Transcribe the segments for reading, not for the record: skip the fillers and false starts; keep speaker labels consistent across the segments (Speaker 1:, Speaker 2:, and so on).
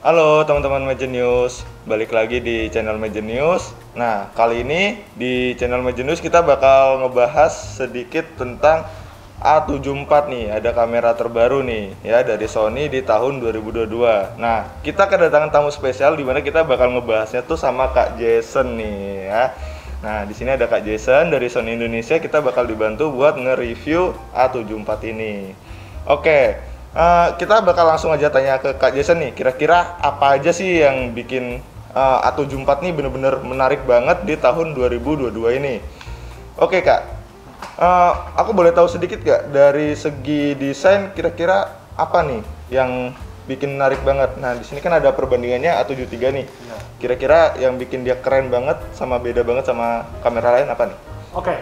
Speaker 1: Halo teman-teman Majenius, balik lagi di channel Majenius. Nah, kali ini di channel Majenius kita bakal ngebahas sedikit tentang A74 nih. Ada kamera terbaru nih ya dari Sony di tahun 2022. Nah, kita kedatangan tamu spesial di mana kita bakal ngebahasnya tuh sama Kak Jason nih ya. Nah, di sini ada Kak Jason dari Sony Indonesia. Kita bakal dibantu buat nge-review A74 ini. Oke. Kita bakal langsung aja tanya ke Kak Jason nih, kira-kira apa aja sih yang bikin A74 nih bener-bener menarik banget di tahun 2022 ini. Oke Kak, aku boleh tahu sedikit gak dari segi desain kira-kira apa nih yang bikin menarik banget? Nah di sini kan ada perbandingannya A73 nih. Kira-kira yang bikin dia keren banget sama beda banget sama kamera lain apa nih?
Speaker 2: Oke.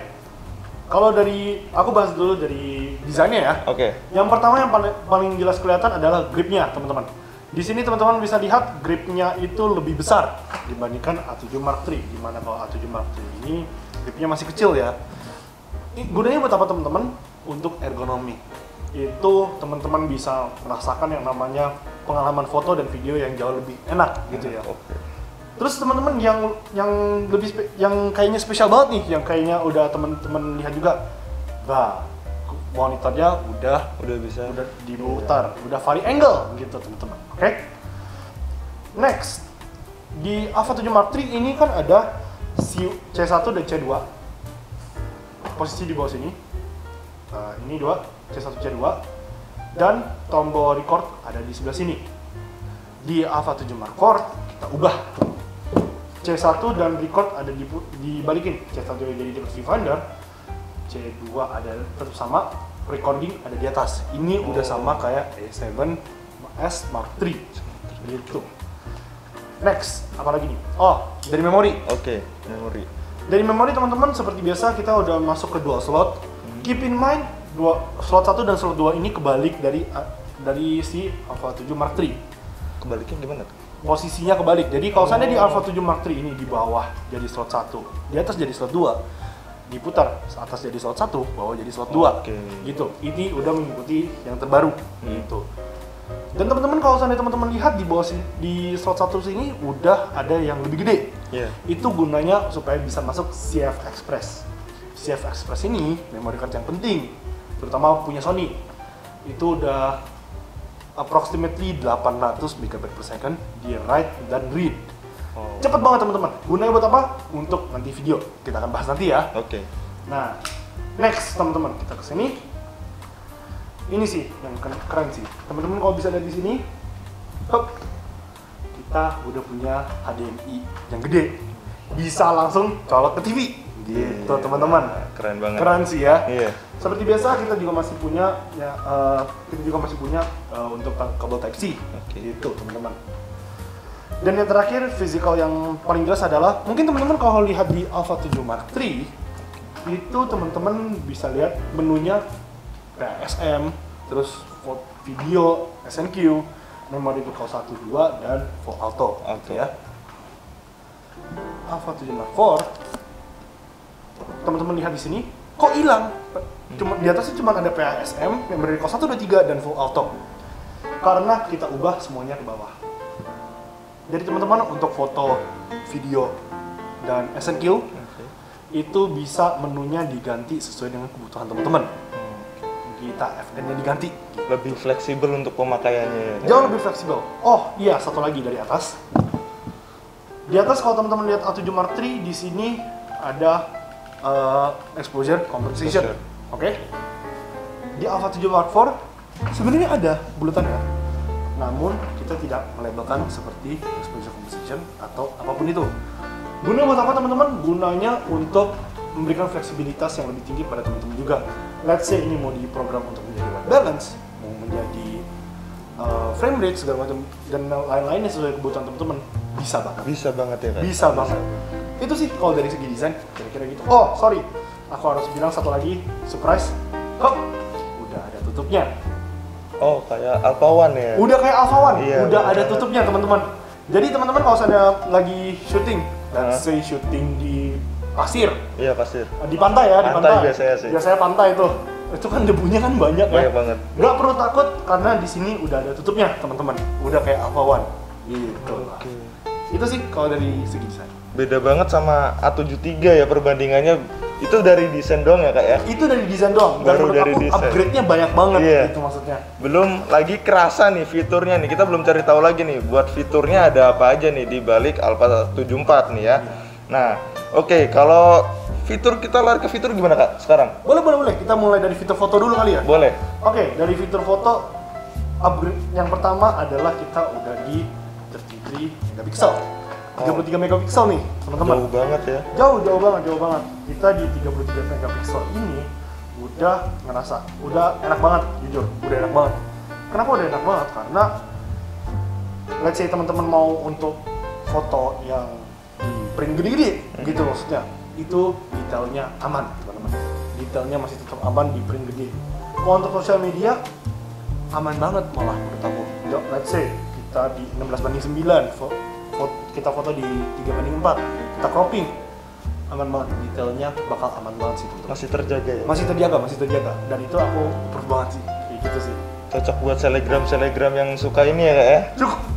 Speaker 2: Kalau dari aku bahas dulu dari desainnya ya.
Speaker 1: Oke.
Speaker 2: Yang pertama yang paling jelas kelihatan adalah gripnya, teman-teman. Di sini teman-teman bisa lihat gripnya itu lebih besar dibandingkan A7 Mark III. Dimana kalau A7 Mark III ini gripnya masih kecil ya. Gunanya buat apa teman-teman? Untuk ergonomi. Itu teman-teman bisa merasakan yang namanya pengalaman foto dan video yang jauh lebih enak gitu ya.
Speaker 1: Oke.
Speaker 2: Terus teman-teman yang kayaknya spesial banget nih, yang kayaknya udah teman-teman lihat juga, bah monitornya udah diputar, udah vari angle gitu teman-teman. Oke. Next, di A7 Mark III ini kan ada C1 dan C2. Posisi di bawah sini. Ini dua, C1 C2 dan tombol record ada di sebelah sini. Di A7 Mark IV kita ubah. C1 dan record ada dibalikin. C1 jadi di viewfinder, C2 ada tetap sama, recording ada di atas. Ini udah sama kayak A7S Mark III. Gitu. Next, apa lagi nih? Oh, dari memori.
Speaker 1: Oke, memori.
Speaker 2: Dari memori teman-teman seperti biasa kita udah masuk ke dual slot. Keep in mind, slot 1 dan slot 2 ini kebalik dari si A7 Mark III.
Speaker 1: Kebaliknya gimana tuh?
Speaker 2: Posisinya kebalik. Jadi kalau seandainya di A7 Mark III ini di bawah jadi slot 1, di atas jadi slot 2, diputar atas jadi slot 1, bawah jadi slot 2.
Speaker 1: Oke.
Speaker 2: Gitu. Ini udah mengikuti yang terbaru gitu. Dan teman-teman kalau seandainya teman-teman lihat di bawah di slot 1 sini udah ada yang lebih gede.
Speaker 1: Iya.
Speaker 2: Itu gunanya supaya bisa masuk CF Express. CF Express ini memory card yang penting, terutama punya Sony. Itu udah approximately 800 MB/s di write dan read. Cepet banget teman-teman. Gunanya buat apa? Untuk nanti video. Kita akan bahas nanti ya.
Speaker 1: Oke.
Speaker 2: Nah, next teman-teman kita ke sini. Ini sih yang keren sih. Teman-teman kalau bisa lihat di sini, hop, kita udah punya HDMI yang gede. Bisa langsung colok ke TV. Gitu teman-teman.
Speaker 1: Keren banget.
Speaker 2: Keren sih ya.
Speaker 1: Iya.
Speaker 2: Seperti biasa kita juga masih punya ya, untuk kabel Type C.
Speaker 1: Oke.
Speaker 2: Gitu teman-teman. Dan yang terakhir physical yang paling jelas adalah mungkin teman-teman kalau lihat di A7 Mark III itu teman-teman bisa lihat menunya PSM, terus video, SNQ, memori untuk 1, 2 dan full auto.
Speaker 1: Oke.
Speaker 2: Ya. A7 Mark IV teman-teman lihat di sini kok hilang? Cuma di atasnya cuma ada PASM, memori 1, 2, 3 dan full auto. Karena kita ubah semuanya ke bawah. Jadi teman-teman untuk foto, video dan SNQ itu bisa menunya diganti sesuai dengan kebutuhan teman-teman. Kita FN-nya diganti.
Speaker 1: Lebih fleksibel untuk pemakaiannya.
Speaker 2: Jauh lebih fleksibel. Oh iya, satu lagi dari atas. Di atas kalau teman-teman lihat A7 Mark III di sini ada exposure compensation. Oke. Di A7 Mark IV sebenarnya ada bulatannya. Namun kita tidak melabelkan seperti exposure compensation atau apapun itu. Gunanya buat apa teman-teman? Gunanya untuk memberikan fleksibilitas yang lebih tinggi pada teman-teman juga. Let's say ini mau diprogram untuk menjadi white balance, mau menjadi frame rate segala macam dan lain-lainnya sesuai kebutuhan teman-teman, bisa banget.
Speaker 1: Bisa banget ya kan?
Speaker 2: Bisa banget. Itu sih kalau dari segi desain kira-kira gitu. Oh sorry, aku harus bilang satu lagi surprise. Hop, udah ada tutupnya.
Speaker 1: Oh kayak Alpha One ya?
Speaker 2: Udah kayak Alpha One,
Speaker 1: Iya,
Speaker 2: udah ada tutupnya teman-teman. Jadi teman-teman kalau saya lagi syuting, let's say syuting di pasir.
Speaker 1: Iya pasir.
Speaker 2: Di pantai ya, di
Speaker 1: Pantai
Speaker 2: pantai.
Speaker 1: biasanya sih.
Speaker 2: Biasanya pantai itu. Itu kan debunya kan banyak ya.
Speaker 1: Banyak banget.
Speaker 2: Nggak perlu takut karena di sini udah ada tutupnya teman-teman. Udah kayak Alpha One gitu. Itu sih kalau dari segi desain.
Speaker 1: Beda banget sama A73 ya perbandingannya. Itu dari desain doang ya kak ya?
Speaker 2: Itu dari desain doang. Dan
Speaker 1: Baru
Speaker 2: menurut
Speaker 1: dari
Speaker 2: aku
Speaker 1: desain.
Speaker 2: upgrade-nya banyak banget
Speaker 1: Iya.
Speaker 2: gitu maksudnya.
Speaker 1: Belum lagi kerasa nih fiturnya nih. Kita belum cari tahu lagi nih buat fiturnya ada apa aja nih di balik Alpha 74 nih ya. Nah, oke, kalau fitur kita lari ke fitur gimana kak sekarang?
Speaker 2: Boleh. Kita mulai dari fitur foto dulu kali ya.
Speaker 1: Boleh.
Speaker 2: Oke, dari fitur foto upgrade yang pertama adalah kita udah di 33 megapiksel. 33 megapiksel nih, teman-teman.
Speaker 1: Jauh banget ya.
Speaker 2: Jauh banget. Kita di 33 megapiksel ini udah ngerasa, udah enak banget, jujur, udah enak banget. Kenapa udah enak banget? Karena let's say teman-teman mau untuk foto yang di print gede-gede, gitu maksudnya, itu detailnya aman, teman-teman. Detailnya masih tetap aman di print gede. Kalau untuk sosial media, aman banget malah menurut aku. Let's say kita di 16:9, kita foto di 3:4, kita cropping, aman banget, detailnya bakal aman banget sih teman-teman.
Speaker 1: Masih terjaga ya?
Speaker 2: Masih terjaga, dan itu aku approve banget sih, kayak gitu sih.
Speaker 1: Cocok buat selegram yang suka ini ya kak ya?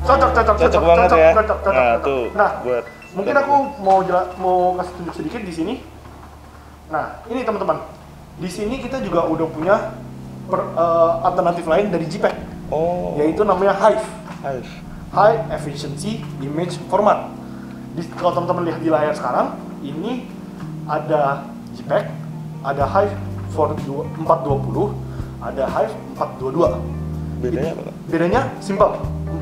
Speaker 2: Cocok
Speaker 1: banget ya. Nah
Speaker 2: cocok.
Speaker 1: tuh
Speaker 2: Nah,
Speaker 1: buat
Speaker 2: mungkin aku mau kasih tunjuk sedikit di sini. Nah, ini teman-teman, di sini kita juga udah punya alternatif lain dari JPEG, yaitu namanya Hive. High Efficiency Image Format. Kalau teman-teman lihat di layar sekarang, ini ada JPEG, ada Hive 420, ada Hive 422.
Speaker 1: bedanya apa kak?
Speaker 2: Bedanya simpel,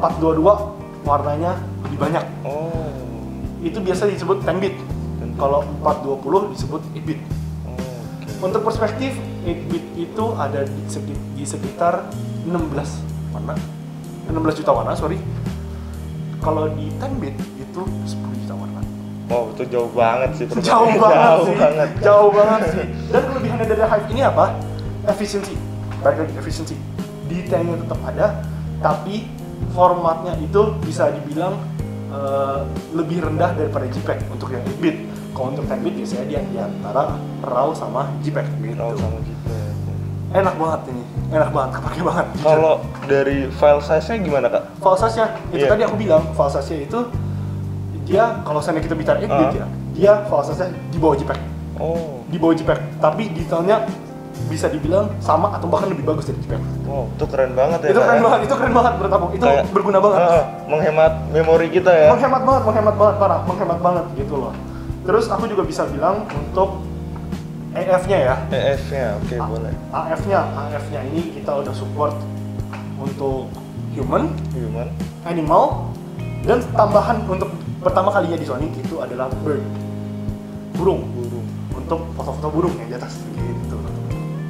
Speaker 2: 422 warnanya lebih banyak. Itu biasa disebut 10-bit. Kalau 420 disebut 8-bit. Untuk perspektif, 8-bit itu ada di sekitar 16 juta warna, sorry. Kalau di 10-bit itu 10 juta warna.
Speaker 1: Wow, itu jauh banget sih.
Speaker 2: Jauh banget sih. Dan kelebihannya dari Hive ini apa? Efisiensi. Baik lagi efisiensi. Detailnya tetap ada, tapi formatnya itu bisa dibilang lebih rendah daripada JPEG untuk yang 8-bit. Kalau untuk 10-bit biasanya dia di antara RAW sama JPEG gitu.
Speaker 1: RAW sama JPEG.
Speaker 2: Enak banget ini, kepake banget.
Speaker 1: Kalau dari file size-nya gimana kak?
Speaker 2: File size-nya, itu tadi aku bilang, file size-nya itu dia, kalau seandainya kita bicara 8-bit ya, dia file size-nya di bawah JPEG. Di bawah JPEG, tapi detailnya bisa dibilang sama atau bahkan lebih bagus dari JPEG.
Speaker 1: Wow, itu keren banget ya.
Speaker 2: Itu keren banget menurut aku, itu
Speaker 1: kayak,
Speaker 2: berguna banget.
Speaker 1: Menghemat memori kita ya.
Speaker 2: Menghemat banget, parah, menghemat banget gitu loh. Terus aku juga bisa bilang untuk AF-nya ya.
Speaker 1: AF-nya, oke, boleh.
Speaker 2: AF-nya ini kita udah support untuk human, animal, dan tambahan untuk pertama kalinya di Sony itu adalah burung. Untuk foto-foto burung yang di atas gitu.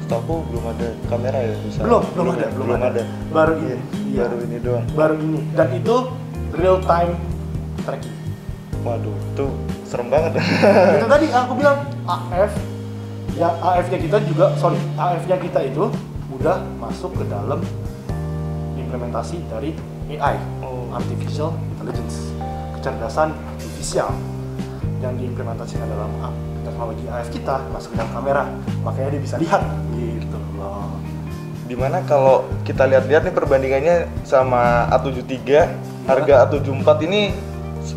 Speaker 1: Setahu belum ada kamera ya bisa.
Speaker 2: Belum ada. Baru ini. Iya.
Speaker 1: Baru ini doang.
Speaker 2: Baru ini. Dan itu real time tracking.
Speaker 1: Waduh, itu serem banget.
Speaker 2: Itu tadi aku bilang AF-nya kita itu udah masuk ke dalam implementasi dari AI, Artificial Intelligence, kecerdasan artifisial yang diimplementasikan dalam teknologi AF kita masuk ke dalam kamera, makanya dia bisa lihat gitu loh.
Speaker 1: Dimana kalau kita lihat-lihat nih perbandingannya sama A73, harga A74 ini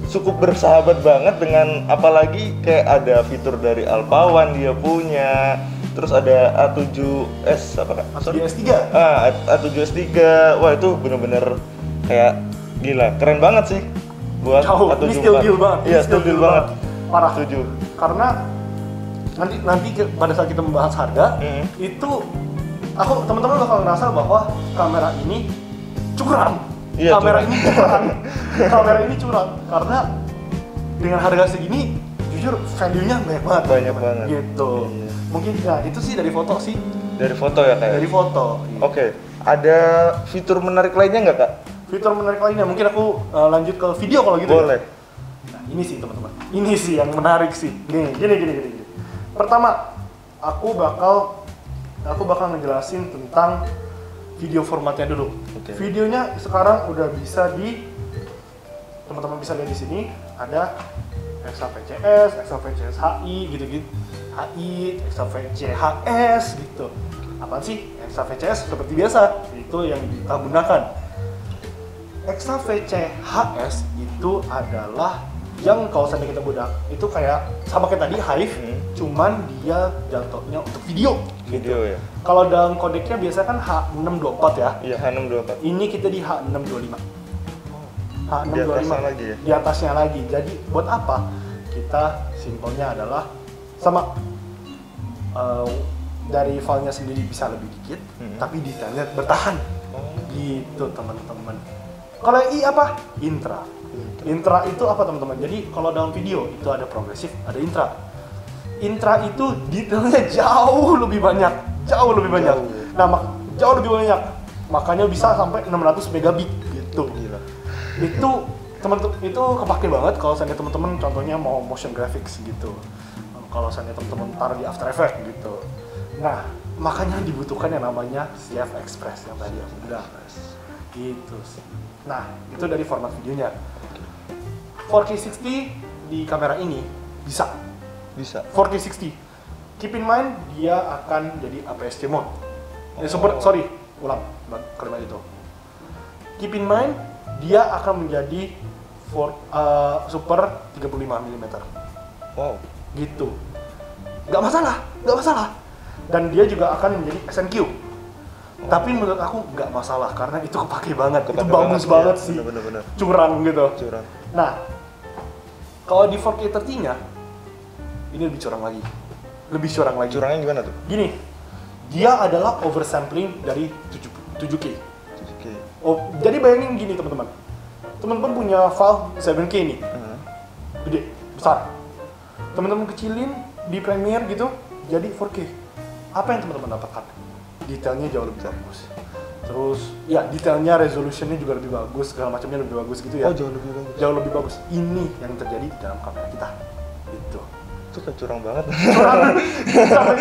Speaker 1: cukup bersahabat banget dengan, apalagi kayak ada fitur dari Alpha One dia punya, terus ada A7S apa kak?
Speaker 2: A7S3.
Speaker 1: A7S3, wah itu bener-bener kayak gila, keren banget sih buat A74.
Speaker 2: Ini still deal banget.
Speaker 1: Iya, still deal banget.
Speaker 2: Parah.
Speaker 1: Setuju.
Speaker 2: Karena nanti pada saat kita membahas harga, itu teman-teman bakal ngerasa bahwa kamera ini curang.
Speaker 1: Iya,
Speaker 2: kamera ini curang karena dengan harga segini jujur value-nya banyak banget gitu. Iya. Mungkin ya itu sih dari foto sih.
Speaker 1: Dari foto ya kayak.
Speaker 2: Dari foto. Iya.
Speaker 1: Oke. Ada fitur menarik lainnya nggak kak?
Speaker 2: Fitur menarik lainnya mungkin aku lanjut ke video kalau gitu.
Speaker 1: Boleh.
Speaker 2: Ya? Nah, ini sih teman-teman. Ini sih yang menarik sih. Gini. Pertama, aku bakal ngejelasin tentang video formatnya dulu. Okay. Videonya sekarang udah bisa teman-teman bisa lihat di sini ada XAVCS, XAVCS HI gitu-gitu. HI, XAVCS gitu. Apaan sih? XAVCS seperti biasa, itu yang kita gunakan. Extra VCHS itu adalah yang kalau seandainya kita budak itu kayak sama kayak tadi Hive, cuman dia jatuhnya untuk video.
Speaker 1: Video ya.
Speaker 2: Kalau dalam kodeknya biasa kan H624 ya.
Speaker 1: Iya, H624.
Speaker 2: Ini kita di H625. H625
Speaker 1: Di atasnya lagi ya?
Speaker 2: Di atasnya lagi. Jadi buat apa? Kita simpelnya adalah sama dari filenya sendiri bisa lebih dikit, tapi detailnya bertahan. Gitu teman-teman. Kalau I apa? Intra. Intra itu apa teman-teman? Jadi kalau dalam video itu ada progresif, ada intra. Intra itu detailnya jauh lebih banyak. Jauh lebih banyak. Jauh lebih banyak. Makanya bisa sampai 600 megabit gitu.
Speaker 1: Gila.
Speaker 2: Itu teman-teman itu kepake banget kalau seandainya teman-teman contohnya mau motion graphics gitu. Kalau seandainya teman-teman taruh di After Effects gitu. Nah, makanya dibutuhkan yang namanya CF Express yang tadi aku bilang. Gitu sih. Nah, itu dari format videonya. 4K 60 di kamera ini bisa 4K 60. Keep in mind dia akan jadi APS-C mode. Ulang kalimat itu. Keep in mind dia akan menjadi super 35 mm.
Speaker 1: Wow.
Speaker 2: Gitu. Nggak masalah. Dan dia juga akan menjadi SNQ. Tapi menurut aku nggak masalah karena itu kepake banget. Itu bagus banget sih.
Speaker 1: Bener.
Speaker 2: Curang gitu.
Speaker 1: Curang.
Speaker 2: Nah, kalau di 4K 30-nya ini lebih curang lagi.
Speaker 1: Curangnya gimana tuh?
Speaker 2: Gini, dia adalah oversampling dari 7K. Oh, jadi bayangin gini teman-teman. Teman-teman punya file 7K nih. Gede, besar. Teman-teman kecilin di Premiere gitu jadi 4K. Apa yang teman-teman dapatkan? Detailnya jauh lebih bagus. Terus ya detailnya, resolutionnya juga lebih bagus, segala macamnya lebih bagus gitu ya.
Speaker 1: Oh, jauh lebih bagus.
Speaker 2: Jauh lebih bagus. Ini yang terjadi di dalam kamera kita. Gitu.
Speaker 1: Itu kan curang banget.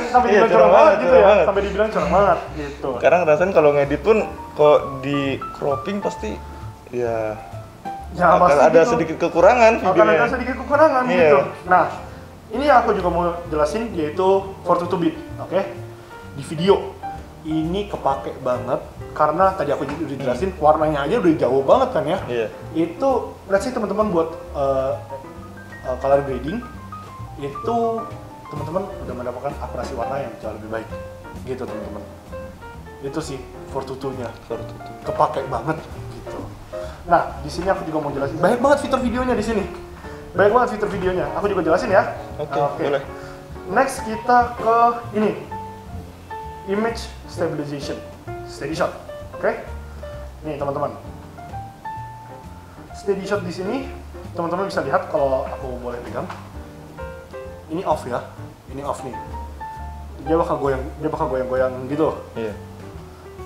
Speaker 2: Sampai
Speaker 1: Iya,
Speaker 2: dibilang curang banget gitu ya.
Speaker 1: banget.
Speaker 2: Sampai dibilang curang banget gitu.
Speaker 1: Sekarang ngerasain kalau ngedit pun kok di cropping pasti ya akan
Speaker 2: pasti
Speaker 1: ada
Speaker 2: gitu.
Speaker 1: sedikit kekurangan videonya.
Speaker 2: Akan ada sedikit kekurangan
Speaker 1: Iya.
Speaker 2: gitu. Nah, ini yang aku juga mau jelasin yaitu 422 bit, oke? Di video ini kepake banget karena tadi aku udah jelasin warnanya aja udah jauh banget kan ya.
Speaker 1: Iya.
Speaker 2: Itu let's say teman-teman buat color grading itu teman-teman udah mendapatkan akurasi warna yang jauh lebih baik. Gitu teman-teman. Itu sih 422-nya. Kepake banget gitu. Nah, di sini aku juga mau jelasin banyak banget fitur videonya di sini. Banyak banget fitur videonya. Aku juga jelasin ya.
Speaker 1: Oke, boleh.
Speaker 2: Next kita ke ini. Image stabilization. Steady shot. Oke? Nih, teman-teman. Steady shot di sini teman-teman bisa lihat kalau aku boleh pegang. Ini off ya. Ini off nih. Dia bakal goyang gitu.
Speaker 1: Iya.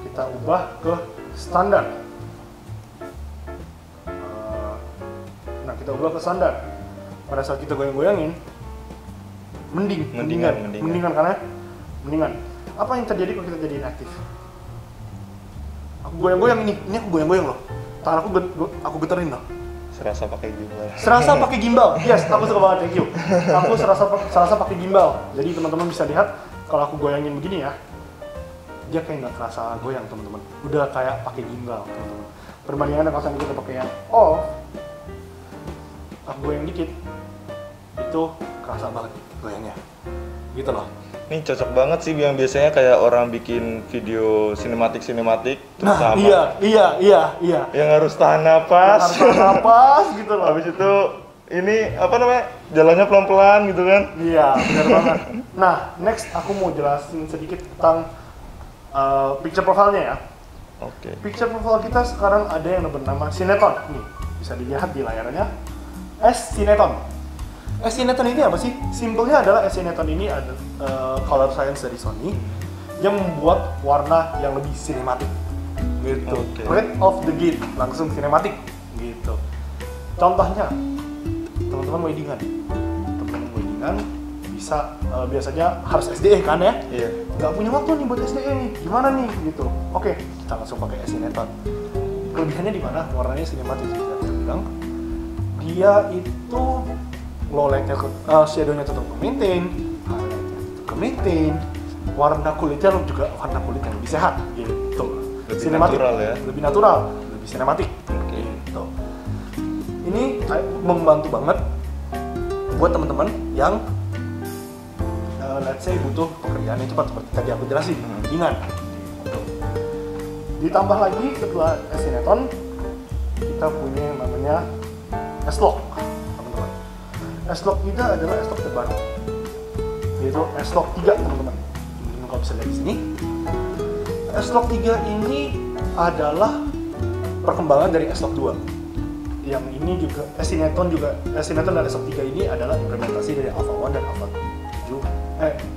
Speaker 2: Kita ubah ke standar. Nah, kita ubah ke standar. Pada saat kita goyang-goyangin, mendingan karena mendingan. Apa yang terjadi kalau kita jadi inaktif? Aku goyang-goyang ini aku goyang-goyang loh. Tangan aku getarin loh.
Speaker 1: Serasa pakai
Speaker 2: gimbal. Yes, aku suka banget, thank you. Aku serasa pakai gimbal. Jadi teman-teman bisa lihat kalau aku goyangin begini ya, dia kayak nggak kerasa goyang teman-teman. Udah kayak pakai gimbal teman-teman. Perbandingannya kalau kita pakai yang off, aku goyang dikit, itu kerasa banget goyangnya. Gitu loh.
Speaker 1: Ini cocok banget sih yang biasanya kayak orang bikin video sinematik
Speaker 2: Nah, iya.
Speaker 1: yang harus tahan napas.
Speaker 2: Gitu loh.
Speaker 1: Habis itu ini apa namanya? Jalannya pelan-pelan gitu kan.
Speaker 2: Iya, benar banget. Nah, next aku mau jelasin sedikit tentang picture profile-nya ya.
Speaker 1: Oke.
Speaker 2: Picture profile kita sekarang ada yang bernama Cineton. Nih, bisa dilihat di layarnya. S-Cineton. S-Cineton ini apa sih? Simpelnya adalah S-Cineton ini ada color science dari Sony yang membuat warna yang lebih sinematik gitu.
Speaker 1: Okay.
Speaker 2: Right off the gate, langsung sinematik gitu. Contohnya, teman-teman weddingan bisa biasanya harus SDE kan ya?
Speaker 1: Iya.
Speaker 2: Nggak punya waktu nih buat SDE nih, gimana nih gitu. Oke, kita langsung pakai S-Cineton. Kelebihannya di mana? Warnanya sinematik seperti aku bilang. Dia itu low light-nya, shadow-nya tetap ke-maintain, highlight-nya tetap ke-maintain, warna kulitnya juga warna kulit yang lebih sehat gitu.
Speaker 1: Lebih natural ya?
Speaker 2: Lebih natural, lebih sinematik.
Speaker 1: Oke.
Speaker 2: Ini membantu banget buat teman-teman yang let's say butuh pekerjaan yang cepat seperti tadi aku jelasin, ringan. Ditambah lagi setelah S-Cineton kita punya yang namanya S-Log, teman-teman. S-Log kita adalah S-Log terbaru, yaitu S-Log 3, teman-teman. Kalau bisa lihat di sini, S-Log 3 ini adalah perkembangan dari S-Log 2. Yang ini juga S-Cineton dan S-Log 3 ini adalah implementasi dari Alpha 1 dan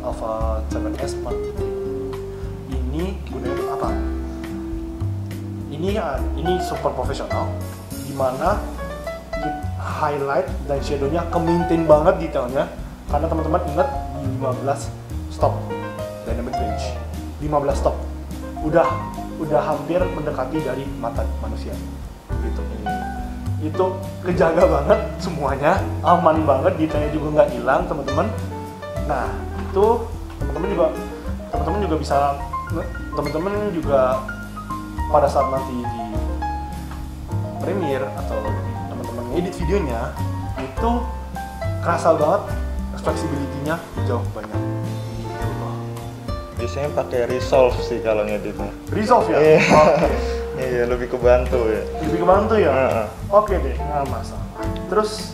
Speaker 2: Alpha 7S Mark. Ini gunanya untuk apa? Ini super profesional, dimana highlight dan shadownya ke-maintain banget detailnya, karena teman-teman ingat di 15 stop dynamic range, 15 stop udah hampir mendekati dari mata manusia gitu. Itu kejaga banget semuanya, aman banget, detailnya juga nggak hilang, teman-teman. Nah itu teman-teman juga pada saat nanti di Premiere atau teman-teman ngedit videonya itu kerasa banget flexibility-nya jauh banyak.
Speaker 1: Biasanya pakai Resolve sih kalau ngeditnya.
Speaker 2: Resolve ya?
Speaker 1: Iya.
Speaker 2: Oke.
Speaker 1: Iya, lebih kebantu ya.
Speaker 2: Lebih kebantu ya? Oke deh, nggak masalah. Terus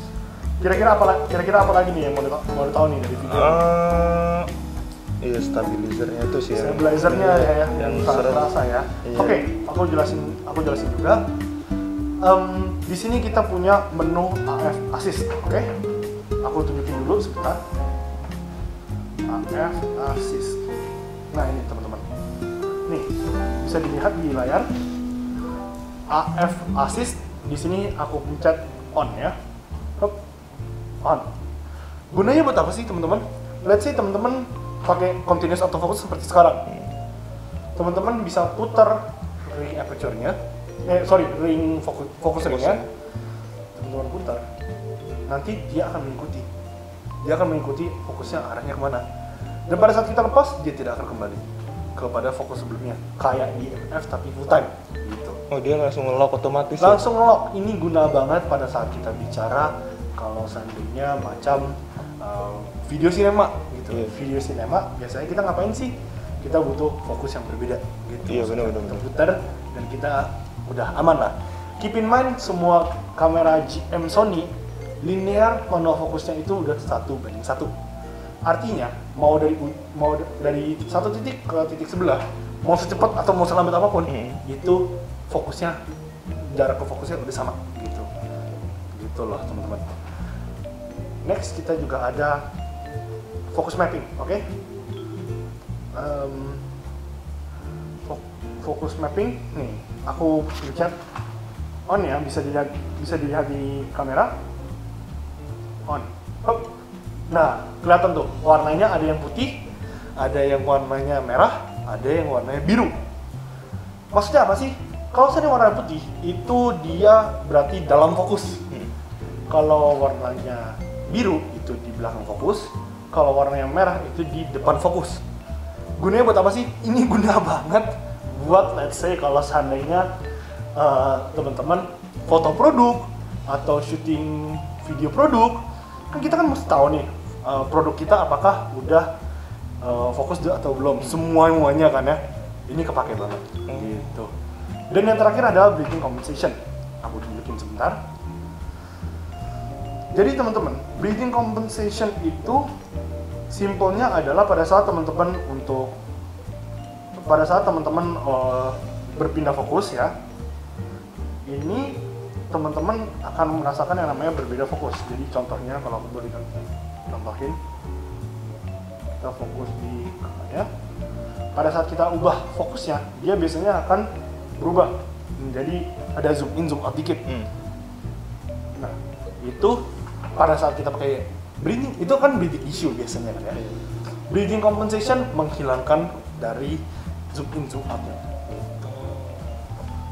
Speaker 2: kira-kira apa lagi nih yang mau tahu nih dari video?
Speaker 1: Iya, stabilizernya itu sih.
Speaker 2: Stabilizernya ya,
Speaker 1: yang
Speaker 2: terasa ya.
Speaker 1: Iya.
Speaker 2: Oke, aku jelasin juga. Di sini kita punya menu AF Assist, oke? Aku tunjukin dulu sebentar. AF Assist. Nah ini teman-teman. Nih bisa dilihat di layar. AF Assist. Di sini aku pencet on ya. On. Gunanya buat apa sih teman-teman? Let's say teman-teman pakai continuous autofocus seperti sekarang. Teman-teman bisa putar ring aperture-nya. Ring fokus ringnya. Teman-teman putar. Nanti dia akan mengikuti fokusnya arahnya kemana. Dan pada saat kita lepas, dia tidak akan kembali kepada fokus sebelumnya, kayak di MF tapi full time gitu.
Speaker 1: Oh, dia langsung nge-lock otomatis.
Speaker 2: Langsung nge-lock. Ini guna banget pada saat kita bicara kalau seandainya macam video sinema gitu.
Speaker 1: Iya.
Speaker 2: Video sinema biasanya kita ngapain sih? Kita butuh fokus yang berbeda gitu.
Speaker 1: Iya, benar.
Speaker 2: Kita putar dan kita udah aman lah. Keep in mind semua kamera GM Sony linear manual fokusnya itu udah 1:1. Artinya mau dari satu titik ke titik sebelah, mau secepat atau mau selambat apapun, itu fokusnya, jarak ke fokusnya udah sama gitu. Gitu loh teman-teman. Next kita juga ada focus mapping, oke? Focus mapping nih, aku pencet on ya, bisa dilihat di kamera. On. Hop. Nah, kelihatan tuh warnanya ada yang putih, ada yang warnanya merah, ada yang warnanya biru. Maksudnya apa sih? Kalau misalnya warna putih, itu dia berarti dalam fokus. Kalau warnanya biru, itu di belakang fokus. Kalau warnanya merah, itu di depan fokus. Gunanya buat apa sih? Ini guna banget buat let's say kalau seandainya teman-teman foto produk atau syuting video produk, kan kita kan mesti tahu nih produk kita apakah udah fokus atau belum, semuanya kan ya. Ini kepake banget gitu. Dan yang terakhir adalah breathing compensation. Aku tunjukin sebentar. Jadi teman-teman, breathing compensation itu simpelnya adalah pada saat teman-teman berpindah fokus ya, ini teman-teman akan merasakan yang namanya berbeda fokus. Jadi contohnya kalau aku boleh contohin, kita fokus di kameranya. Pada saat kita ubah fokusnya, dia biasanya akan berubah menjadi ada zoom in zoom out dikit. Nah itu pada saat kita pakai breathing, itu kan breathing issue biasanya kan ya. Breathing compensation menghilangkan dari zoom in zoom outnya.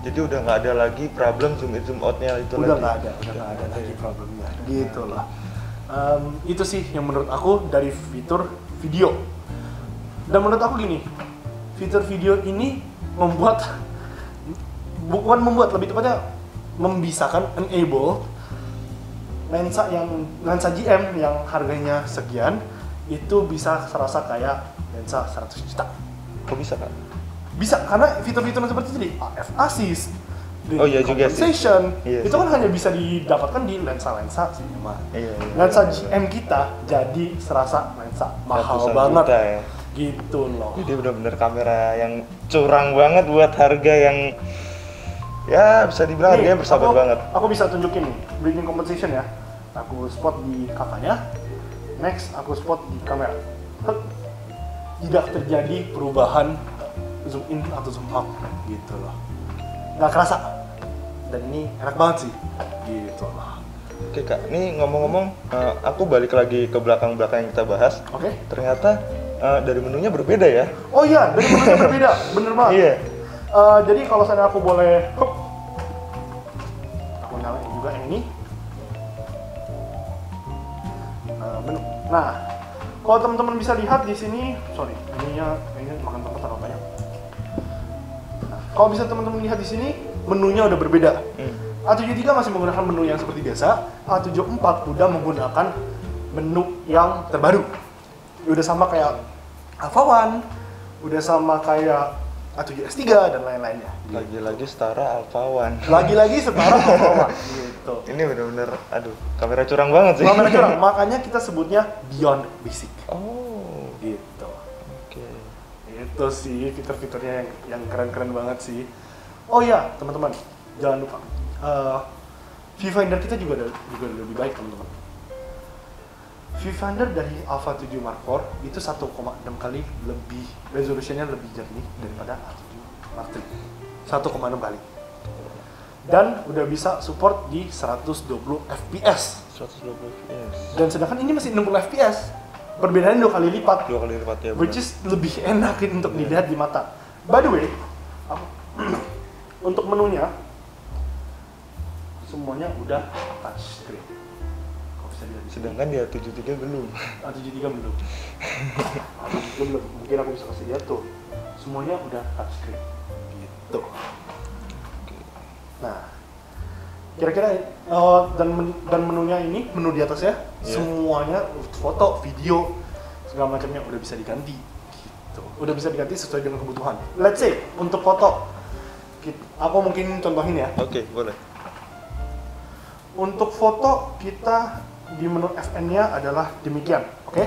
Speaker 1: Jadi udah nggak ada lagi problem zoom in zoom outnya itu
Speaker 2: udah
Speaker 1: lagi.
Speaker 2: nggak ada lagi problemnya gitu lah. Itu sih yang menurut aku dari fitur video. Dan menurut aku gini, fitur video ini lebih tepatnya membisakan, enable lensa GM yang harganya sekian itu bisa serasa kayak lensa 100 juta.
Speaker 1: Kok bisa Kak?
Speaker 2: Bisa, karena fitur-fitur seperti itu di AF assist, di
Speaker 1: Oh iya juga sih.
Speaker 2: compensation,
Speaker 1: Iya
Speaker 2: itu
Speaker 1: sih.
Speaker 2: kan hanya bisa didapatkan di lensa-lensa cinema.
Speaker 1: Iya.
Speaker 2: Lensa GM kita jadi serasa lensa mahal
Speaker 1: Ratusan
Speaker 2: banget,
Speaker 1: juta ya.
Speaker 2: gitu loh.
Speaker 1: Jadi bener-bener kamera yang curang banget buat harga yang ya bisa dibilang harganya bersahabat banget.
Speaker 2: Aku bisa tunjukin nih, bridging compensation ya. Aku spot di kakaknya, next aku spot di kamera. Tidak terjadi perubahan zoom in atau zoom out gitu loh. Nggak kerasa. Dan ini enak banget sih. Gitu loh.
Speaker 1: Oke Kak, ini ngomong-ngomong, aku balik lagi ke belakang-belakang yang kita bahas.
Speaker 2: Oke.
Speaker 1: Ternyata dari menunya berbeda ya.
Speaker 2: Oh iya, dari menunya berbeda, bener banget.
Speaker 1: Iya.
Speaker 2: Jadi kalau saya aku boleh, aku nyalain juga yang ini. Menu. Nah, kalau teman-teman bisa lihat di sini, sorry, ini makan tempat terlalu banyak. Nah, kalau bisa teman-teman lihat di sini, menunya udah berbeda. A73 masih menggunakan menu yang seperti biasa, A74 udah menggunakan menu yang terbaru. Udah sama kayak Alpha One, udah sama kayak A7S3 dan lain-lainnya.
Speaker 1: Lagi-lagi setara Alpha One.
Speaker 2: Lagi-lagi setara Alpha One gitu.
Speaker 1: Ini bener-bener, aduh, kamera curang banget sih.
Speaker 2: Kamera curang, makanya kita sebutnya Beyond Basic.
Speaker 1: Oh,
Speaker 2: Gitu.
Speaker 1: oke.
Speaker 2: Itu sih fitur-fiturnya yang keren-keren banget sih. Oh iya, teman-teman, jangan lupa. Viewfinder kita juga lebih baik, teman-teman. Viewfinder dari Alpha 7 Mark IV itu 1,6 kali lebih, resolusinya lebih jernih daripada A7 Mark III. 1,6 kali. Dan udah bisa support di 120 fps.
Speaker 1: 120 fps.
Speaker 2: Dan sedangkan ini masih 60 fps. Perbedaannya 2 kali lipat.
Speaker 1: 2 kali lipat ya.
Speaker 2: Which is lebih enak untuk dilihat di mata. By the way, untuk menunya semuanya udah touchscreen. Kok bisa dilihat di sini?
Speaker 1: Sedangkan dia 73 belum.
Speaker 2: A73 belum. A73 belum. Mungkin aku bisa kasih lihat tuh. Semuanya udah touchscreen. Gitu. Nah, kira-kira dan menunya ini, menu di atas ya, semuanya foto, video, segala macamnya udah bisa diganti. Gitu. Udah bisa diganti sesuai dengan kebutuhan. Let's say untuk foto, aku mungkin contohin ya.
Speaker 1: Oke, boleh.
Speaker 2: Untuk foto kita di menu FN-nya adalah demikian, oke?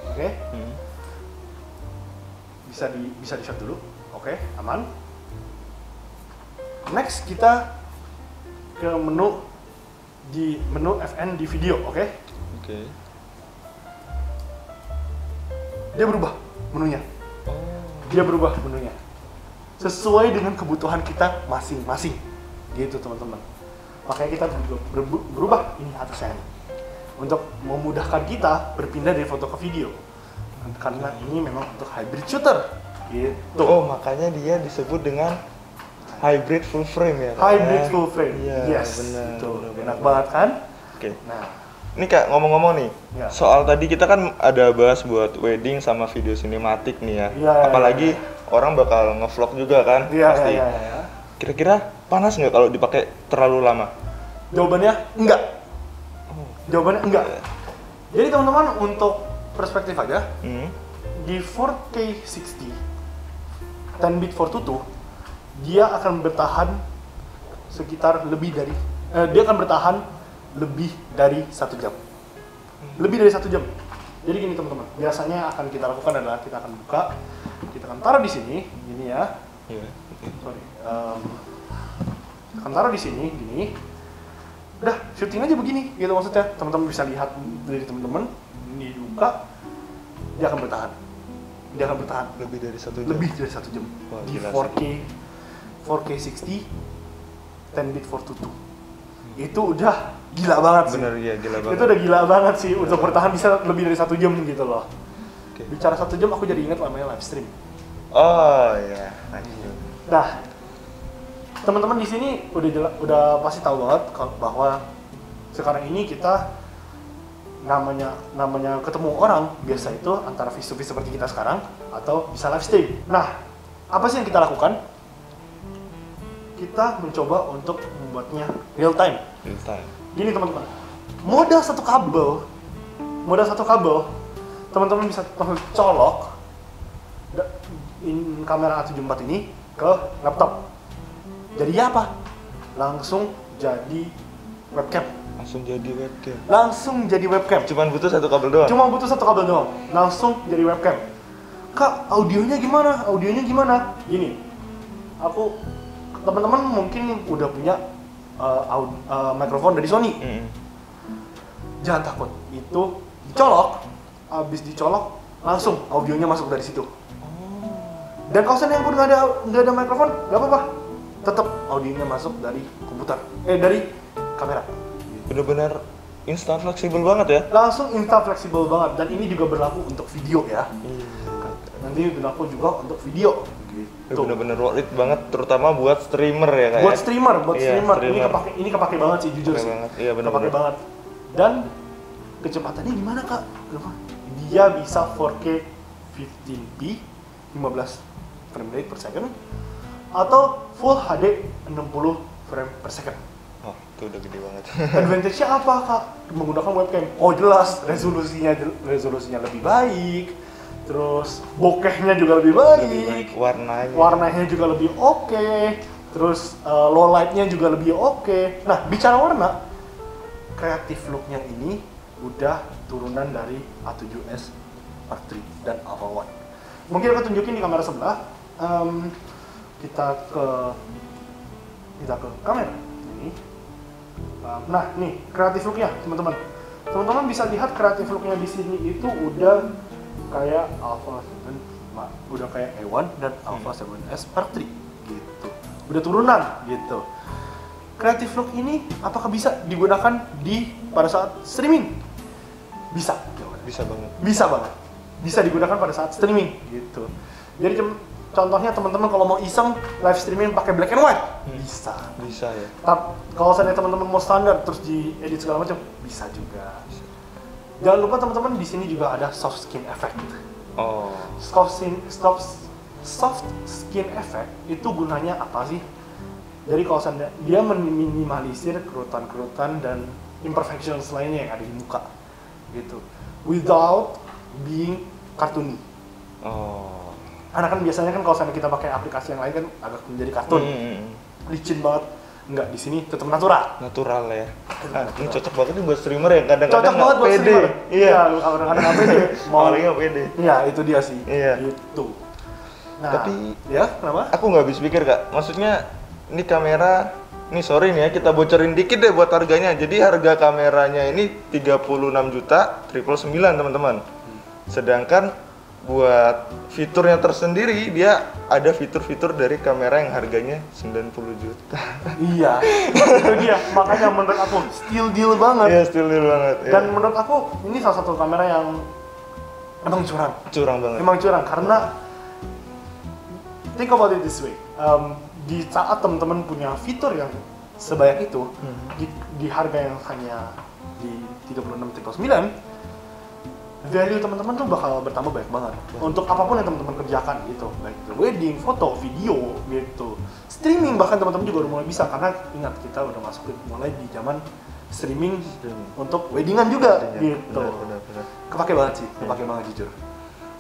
Speaker 2: Oke. Bisa di shot dulu, oke? Aman. Next kita ke menu FN di video, oke?
Speaker 1: Oke.
Speaker 2: Dia berubah menunya.
Speaker 1: Oh.
Speaker 2: Dia berubah menunya sesuai dengan kebutuhan kita masing-masing, gitu teman-teman. Makanya kita berubah ini atasnya ini untuk memudahkan kita berpindah dari foto ke video, karena ini memang untuk hybrid shooter, gitu.
Speaker 1: Oh, makanya dia disebut dengan hybrid full frame ya.
Speaker 2: Hybrid full frame,
Speaker 1: Iya,
Speaker 2: yes,
Speaker 1: benar.
Speaker 2: itu
Speaker 1: benar,
Speaker 2: enak
Speaker 1: benar.
Speaker 2: banget kan?
Speaker 1: Oke.
Speaker 2: Nah,
Speaker 1: Ini Kak, ngomong-ngomong nih,
Speaker 2: Ya.
Speaker 1: soal tadi kita kan ada bahas buat wedding sama video sinematik nih ya.
Speaker 2: Iya,
Speaker 1: Apalagi
Speaker 2: iya.
Speaker 1: orang bakal ngevlog juga kan,
Speaker 2: iya,
Speaker 1: pasti.
Speaker 2: iya.
Speaker 1: Kira-kira panas nggak kalau dipakai terlalu lama?
Speaker 2: Jawabannya enggak. Jawabannya enggak. Jadi teman-teman, untuk perspektif aja, di 4K 60 10-bit 422 dia akan bertahan sekitar dia akan bertahan lebih dari 1 jam. Lebih dari 1 jam. Jadi gini teman-teman, biasanya akan kita lakukan adalah kita akan buka, kita akan taruh di sini, gini ya.
Speaker 1: Iya.
Speaker 2: Sorry. Kita akan taruh di sini, gini. Udah, syuting aja begini, gitu maksudnya. Teman-teman bisa lihat dari teman-teman, ini dibuka, dia akan bertahan. Dia akan bertahan
Speaker 1: Lebih dari 1 jam.
Speaker 2: lebih dari 1 jam.
Speaker 1: Wah,
Speaker 2: Di
Speaker 1: gila sih.
Speaker 2: 4K 60 10-bit 422. Itu udah gila banget sih.
Speaker 1: Bener ya, gila banget.
Speaker 2: Itu udah gila banget sih untuk bertahan bisa lebih dari 1 jam gitu loh.
Speaker 1: Oke.
Speaker 2: Bicara 1 jam aku jadi ingat namanya live stream.
Speaker 1: Oh iya.
Speaker 2: Nah, teman-teman di sini udah pasti tahu banget bahwa sekarang ini kita namanya ketemu orang biasa itu antara face to face seperti kita sekarang atau bisa live stream. Nah, apa sih yang kita lakukan? Kita mencoba untuk membuatnya real time.
Speaker 1: Real time.
Speaker 2: Gini teman-teman, modal satu kabel, teman-teman bisa colok kamera A74 ini ke laptop. Jadi apa? Langsung jadi webcam. Cuman butuh satu kabel doang. Langsung jadi webcam. Kak, audionya gimana? Gini, teman-teman mungkin udah punya mikrofon dari Sony. Jangan takut, itu dicolok, habis dicolok langsung audionya masuk dari situ. Dan kalau seandainya pun nggak ada mikrofon, nggak apa-apa, tetap audionya masuk dari dari kamera.
Speaker 1: Bener-bener instan fleksibel banget ya.
Speaker 2: Langsung instan fleksibel banget, dan ini juga berlaku untuk video ya. Nanti berlaku juga untuk video. Gitu.
Speaker 1: Bener-bener worth it banget, terutama buat streamer ya kayak.
Speaker 2: Buat streamer. Ini kepake banget sih, jujur sih.
Speaker 1: Iya,
Speaker 2: kepake banget. Dan kecepatannya gimana kak? Dia bisa 4K 15p 15 frame rate per second atau Full HD 60 frame per second.
Speaker 1: Oh, itu udah gede banget.
Speaker 2: Advantage-nya apa kak? Menggunakan webcam. Oh jelas, resolusinya lebih baik. Terus bokehnya juga lebih baik. Warnanya juga lebih oke. Terus low light-nya juga lebih oke. Nah, bicara warna, creative look-nya ini udah turunan dari A7S Mark III dan Alpha One. Mungkin aku tunjukin di kamera sebelah. Kita ke kamera ini. Nah, nih creative look-nya, teman-teman. Teman-teman bisa lihat creative look-nya di sini itu udah kayak Alpha 7, udah kayak A1 dan Alpha 7S Mark III gitu. Udah turunan gitu. Creative look ini apakah bisa digunakan pada saat streaming? Bisa banget. Bisa digunakan pada saat streaming gitu. Jadi contohnya teman-teman kalau mau iseng live streaming pakai black and white, bisa
Speaker 1: ya.
Speaker 2: Tapi kalau seandainya teman-teman mau standar terus diedit segala macam, bisa juga. Jangan lupa teman-teman, di sini juga ada soft skin effect. Soft skin effect itu gunanya apa sih? Jadi kalau seandainya dia meminimalisir kerutan-kerutan dan imperfections lainnya yang ada di muka gitu, without being cartoony. Karena kan biasanya kan kalau seandainya kita pakai aplikasi yang lain kan agak menjadi kartun, licin banget. Enggak, di sini tetap natural
Speaker 1: ya. Ini cocok banget nih buat streamer yang kadang-kadang
Speaker 2: nggak pede. Iya, kadang-kadang nggak pede.
Speaker 1: Nggak pede.
Speaker 2: Iya, itu dia sih.
Speaker 1: Iya.
Speaker 2: Gitu. Nah,
Speaker 1: tapi
Speaker 2: ya kenapa?
Speaker 1: Aku nggak habis pikir kak. Maksudnya ini kamera, nih sorry nih ya, kita bocorin dikit deh buat harganya. Jadi harga kameranya ini 36.999 teman-teman. Sedangkan buat fiturnya tersendiri, dia ada fitur-fitur dari kamera yang harganya 90 juta.
Speaker 2: Iya, itu dia. Makanya menurut aku steal deal banget.
Speaker 1: Iya, steal deal banget.
Speaker 2: Dan menurut aku ini salah satu kamera yang emang curang.
Speaker 1: Curang banget.
Speaker 2: Emang curang karena think about it this way. Di saat teman-teman punya fitur yang sebanyak itu, di harga yang hanya di 36.999, value teman-teman tuh bakal bertambah banyak banget untuk apapun yang teman-teman kerjakan gitu, baik itu wedding, foto, video gitu, streaming bahkan teman-teman juga udah mulai bisa, karena ingat kita udah masuk mulai di zaman streaming untuk weddingan juga gitu.
Speaker 1: Benar.
Speaker 2: Kepake banget sih, kepake banget jujur.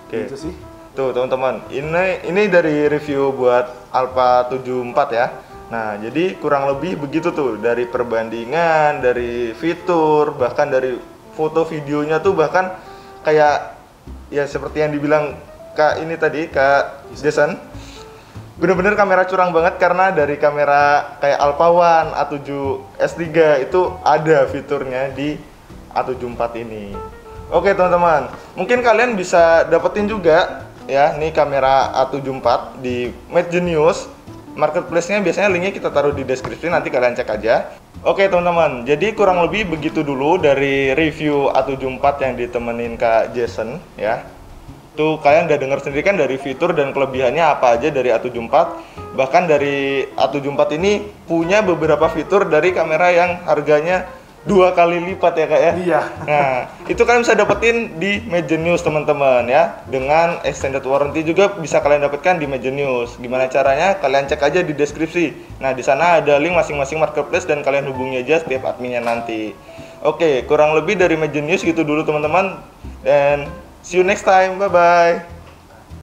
Speaker 2: Gitu sih.
Speaker 1: Tuh teman-teman, ini dari review buat Alpha 74 ya. Nah, jadi kurang lebih begitu tuh, dari perbandingan, dari fitur, bahkan dari foto videonya tuh bahkan kayak ya seperti yang dibilang Kak ini tadi, Kak Jason. Bener-bener kamera curang banget karena dari kamera kayak Alpha One, A7S3 itu ada fiturnya di A74 ini. Oke teman-teman, mungkin kalian bisa dapetin juga ya nih kamera A74 di Made Genius. Marketplace-nya biasanya linknya kita taruh di deskripsi, nanti kalian cek aja. Oke teman-teman, jadi kurang lebih begitu dulu dari review A74 yang ditemenin Kak Jason ya. Tuh kalian udah denger sendiri kan dari fitur dan kelebihannya apa aja dari A74. Bahkan dari A74 ini punya beberapa fitur dari kamera yang harganya 2 kali lipat ya kak ya.
Speaker 2: Iya.
Speaker 1: Nah, itu kalian bisa dapetin di Magenius teman-teman ya. Dengan extended warranty juga bisa kalian dapatkan di Magenius. Gimana caranya? Kalian cek aja di deskripsi. Nah, di sana ada link masing-masing marketplace dan kalian hubungi aja setiap adminnya nanti. Oke, kurang lebih dari Magenius gitu dulu teman-teman. Dan see you next time. Bye bye.